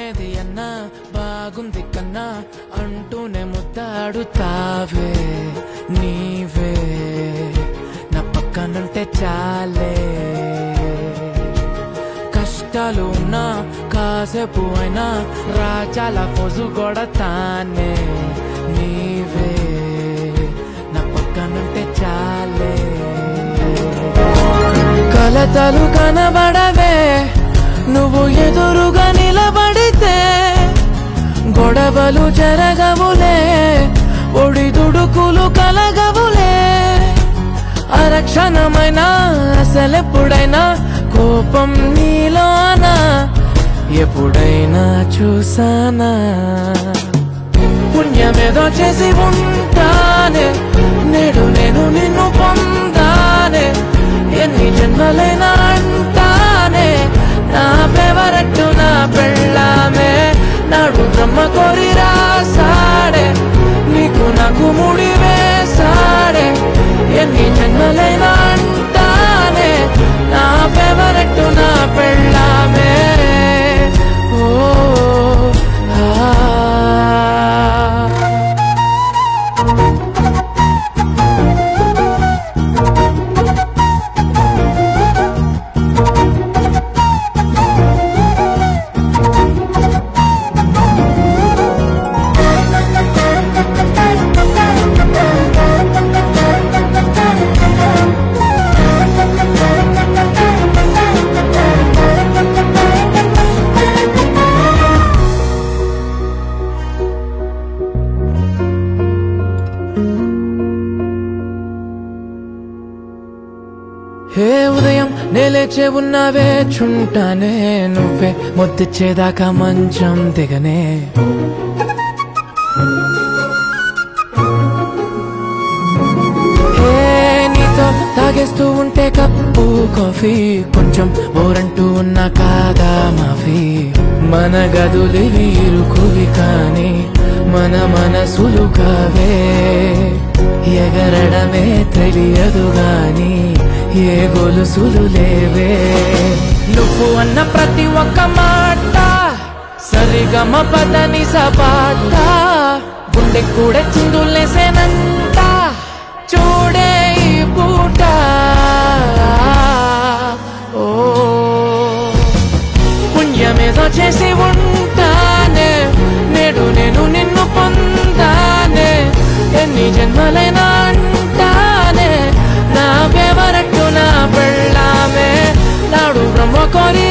ఏది అన్నా బాగుంది కన్నా అంటూనే ముద్దాడుతావే నీవే నా పక్కనుంటే చాలే కష్టాలు ఉన్నా కాసేపు అయినా రాజాల ఫోజు కొడతానే నీవే నా పక్కనుంటే చాలే కలతలు కనబడవే నువ్వు ఎదురుగా నిలబడితే గొడవలు జరగవులే ఒడిదుడుకులు కలగవులే అరక్షణమైనా అసలెప్పుడైనా కోపం నీలోనా ఎప్పుడైనా చూసానా పుణ్యమేదో చేసి ఉంటానే నేడు నేను నిన్ను పొందానే ఎన్ని జన్మలైనా అంటానే నా ఫేవరెట్ నా పెళ్ళామే నాడు బ్రహ్మ కోరి రాసాడే నీకు నాకు ముడి వేసాడే ఎన్ని జన్మలైనా అంటానే నా ఫేవరెట్ నా పెళ్ళామే ఓ హే ఉదయం నేలేచే ఉన్నావే చుంటానే నువ్వే ముద్దిచ్చేదాకా మంచం దిగనే హే నీతో తాగేస్తూ ఉంటే కప్పు కాఫీ కొంచెం బోరంటూ ఉన్నా కాదా మాఫీ మన గదులివి ఇరుకువి కానీ మన మనసులు కావే ఎగరడమే తెలియదు గాని ఏ గొలుసులు లేవే నువ్వు అన్న ప్రతి ఒక్క మాట సరిగమ పదని సపాట గుండె కూడా చిందులేసేనంట చూడే ఈ పూట ఓ పుణ్యమేదో చేసి ఉంటానే నేడు నేను నిన్ను పొందానే ఎన్ని జన్మలైనా అంటానే నా ఫేవరెట్ నా పెళ్ళామే నాడు బ్రహ్మ కోరి